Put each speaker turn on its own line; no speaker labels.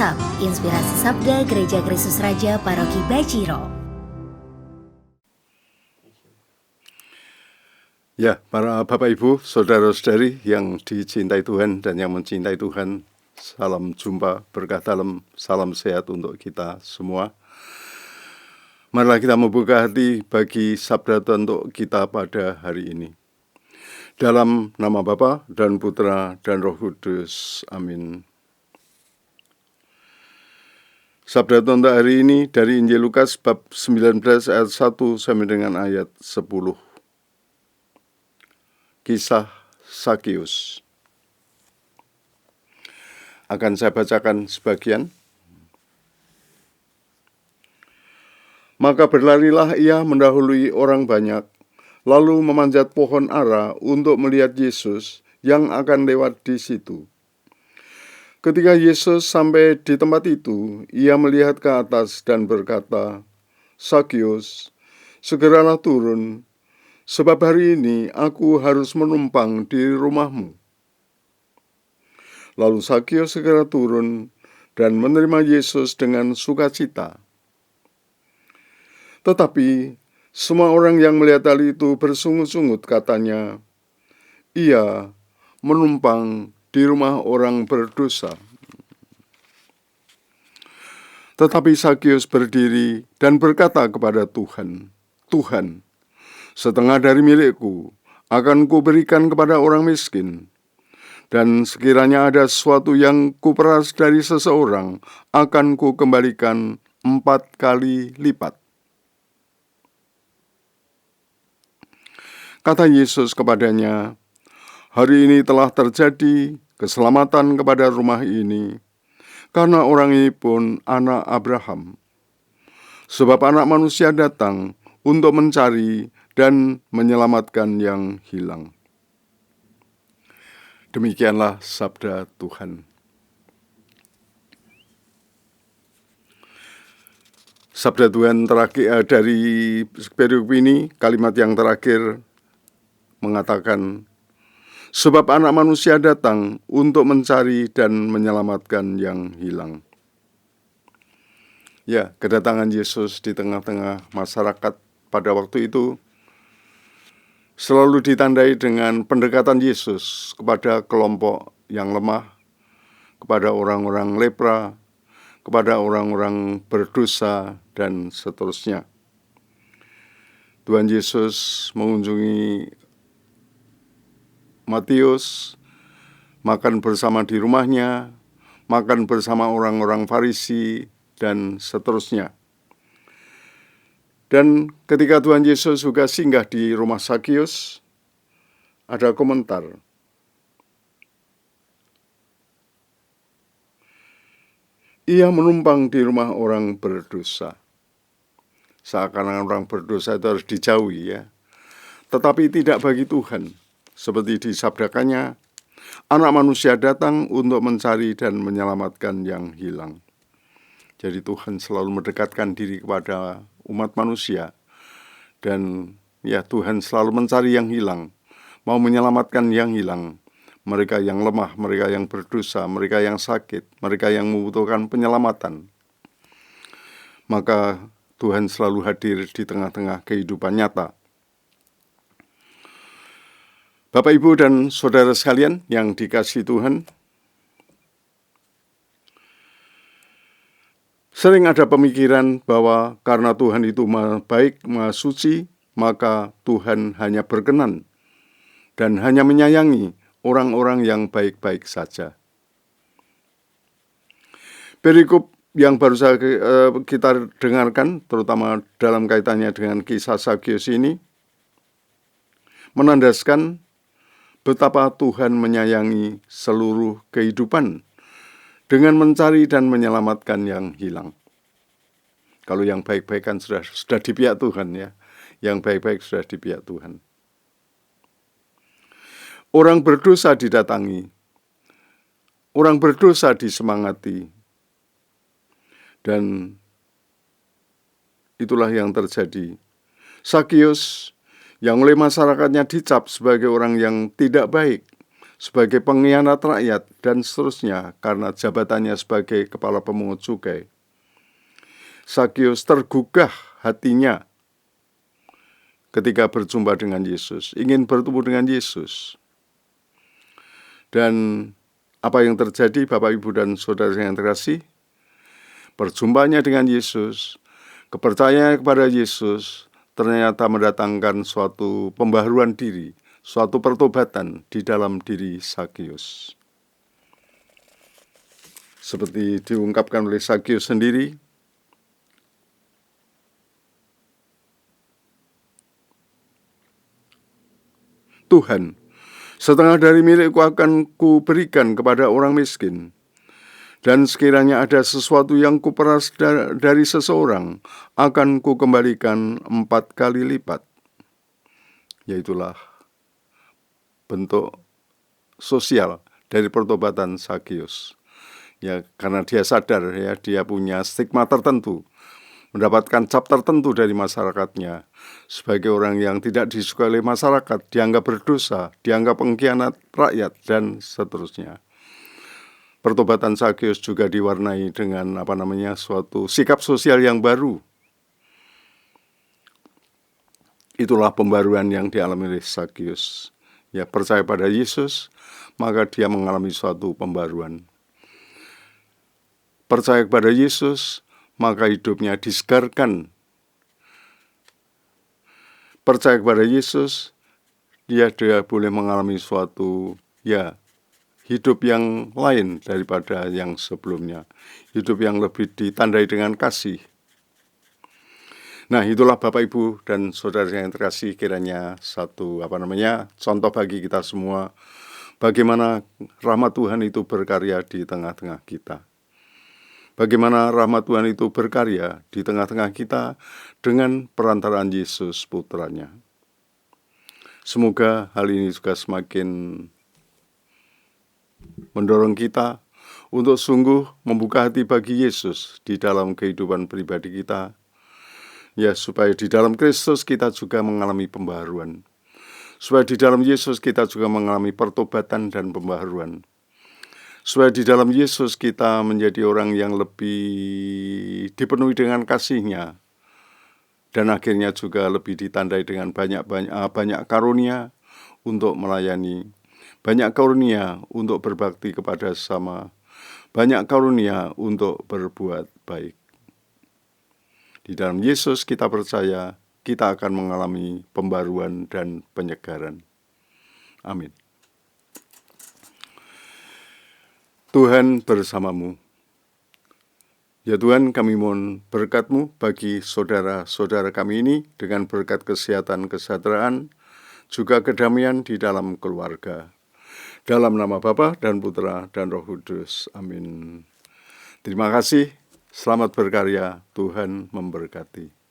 WhatsApp Inspirasi Sabda Gereja Kristus Raja Paroki Baciro.
Ya, para Bapak Ibu, Saudara-saudari yang dicintai Tuhan dan yang mencintai Tuhan, salam jumpa, berkah dalam, salam sehat untuk kita semua. Marilah kita membuka hati bagi sabda Tuhan untuk kita pada hari ini. Dalam nama Bapa dan Putra dan Roh Kudus. Amin. Sabda Tuhan untuk hari ini dari Injil Lukas bab 19 ayat 1 sampai dengan ayat 10. Kisah Sakius. Akan saya bacakan sebagian. Maka berlarilah ia mendahului orang banyak, lalu memanjat pohon ara untuk melihat Yesus yang akan lewat di situ. Ketika Yesus sampai di tempat itu, ia melihat ke atas dan berkata, "Sakius, segeralah turun, sebab hari ini aku harus menumpang di rumahmu." Lalu Sakius segera turun dan menerima Yesus dengan sukacita. Tetapi semua orang yang melihat hal itu bersungut-sungut, katanya, "Ia menumpang di rumah orang berdosa." Tetapi Sakius berdiri dan berkata kepada Tuhan, "Tuhan, setengah dari milikku akan kuberikan kepada orang miskin, dan sekiranya ada sesuatu yang kuperas dari seseorang, akan kukembalikan 4 kali lipat." Kata Yesus kepadanya, "Hari ini telah terjadi keselamatan kepada rumah ini, karena orang ini pun anak Abraham. Sebab Anak Manusia datang untuk mencari dan menyelamatkan yang hilang." Demikianlah sabda Tuhan. Sabda Tuhan terakhir dari periode ini, kalimat yang terakhir mengatakan, "Sebab Anak Manusia datang untuk mencari dan menyelamatkan yang hilang." Ya, kedatangan Yesus di tengah-tengah masyarakat pada waktu itu selalu ditandai dengan pendekatan Yesus kepada kelompok yang lemah, kepada orang-orang lepra, kepada orang-orang berdosa, dan seterusnya. Tuhan Yesus mengunjungi Matius, makan bersama di rumahnya, makan bersama orang-orang Farisi, dan seterusnya. Dan ketika Tuhan Yesus juga singgah di rumah Sakius, ada komentar. Ia menumpang di rumah orang berdosa. Seakan-akan orang berdosa itu harus dijauhi, ya. Tetapi tidak bagi Tuhan. Seperti disabdakannya, Anak Manusia datang untuk mencari dan menyelamatkan yang hilang. Jadi Tuhan selalu mendekatkan diri kepada umat manusia. Dan ya, Tuhan selalu mencari yang hilang, mau menyelamatkan yang hilang. Mereka yang lemah, mereka yang berdosa, mereka yang sakit, mereka yang membutuhkan penyelamatan. Maka Tuhan selalu hadir di tengah-tengah kehidupan nyata. Bapak, Ibu, dan saudara sekalian yang dikasihi Tuhan, sering ada pemikiran bahwa karena Tuhan itu Maha Baik, Maha Suci, maka Tuhan hanya berkenan dan hanya menyayangi orang-orang yang baik-baik saja. Perikop yang baru saja kita dengarkan, terutama dalam kaitannya dengan kisah Sakius ini, menandaskan betapa Tuhan menyayangi seluruh kehidupan dengan mencari dan menyelamatkan yang hilang. Kalau yang baik-baik kan sudah di pihak Tuhan, ya. Yang baik-baik sudah di pihak Tuhan. Orang berdosa didatangi, orang berdosa disemangati, dan itulah yang terjadi. Sakius yang oleh masyarakatnya dicap sebagai orang yang tidak baik, sebagai pengkhianat rakyat, dan seterusnya karena jabatannya sebagai kepala pemungut cukai. Sakius tergugah hatinya ketika berjumpa dengan Yesus, ingin bertemu dengan Yesus. Dan apa yang terjadi, Bapak, Ibu, dan saudara yang terkasih? Perjumpaannya dengan Yesus, kepercayaan kepada Yesus ternyata mendatangkan suatu pembaharuan diri, suatu pertobatan di dalam diri Sakius. Seperti diungkapkan oleh Sakius sendiri, Tuhan, setengah dari milikku akan kuberikan kepada orang miskin. Dan sekiranya ada sesuatu yang kuperas dari seseorang, akan kukembalikan 4 kali lipat. Yaitulah bentuk sosial dari pertobatan Sakius. Ya, karena dia sadar ya, dia punya stigma tertentu, mendapatkan cap tertentu dari masyarakatnya. Sebagai orang yang tidak disukai oleh masyarakat, dianggap berdosa, dianggap pengkhianat rakyat, dan seterusnya. Pertobatan Sakius juga diwarnai dengan suatu sikap sosial yang baru. Itulah pembaruan yang dialami oleh Sakius. Ya, percaya pada Yesus, maka dia mengalami suatu pembaruan. Percaya kepada Yesus, maka hidupnya disegarkan. Percaya kepada Yesus, dia boleh mengalami suatu hidup yang lain daripada yang sebelumnya. Hidup yang lebih ditandai dengan kasih. Nah, itulah Bapak, Ibu, dan saudara yang terkasih, kiranya satu contoh bagi kita semua, bagaimana rahmat Tuhan itu berkarya di tengah-tengah kita. Bagaimana rahmat Tuhan itu berkarya di tengah-tengah kita dengan perantaraan Yesus putranya. Semoga hal ini juga semakin mendorong kita untuk sungguh membuka hati bagi Yesus di dalam kehidupan pribadi kita. Ya, supaya di dalam Kristus kita juga mengalami pembaharuan. Supaya di dalam Yesus kita juga mengalami pertobatan dan pembaharuan. Supaya di dalam Yesus kita menjadi orang yang lebih dipenuhi dengan kasih-Nya, dan akhirnya juga lebih ditandai dengan banyak karunia untuk melayani, banyak karunia untuk berbakti kepada sesama, banyak karunia untuk berbuat baik. Di dalam Yesus kita percaya kita akan mengalami pembaruan dan penyegaran. Amin. Tuhan bersamamu. Ya Tuhan, kami mohon berkat-Mu bagi saudara-saudara kami ini dengan berkat kesehatan, kesejahteraan, juga kedamaian di dalam keluarga. Dalam nama Bapa dan Putra dan Roh Kudus. Amin. Terima kasih. Selamat berkarya. Tuhan memberkati.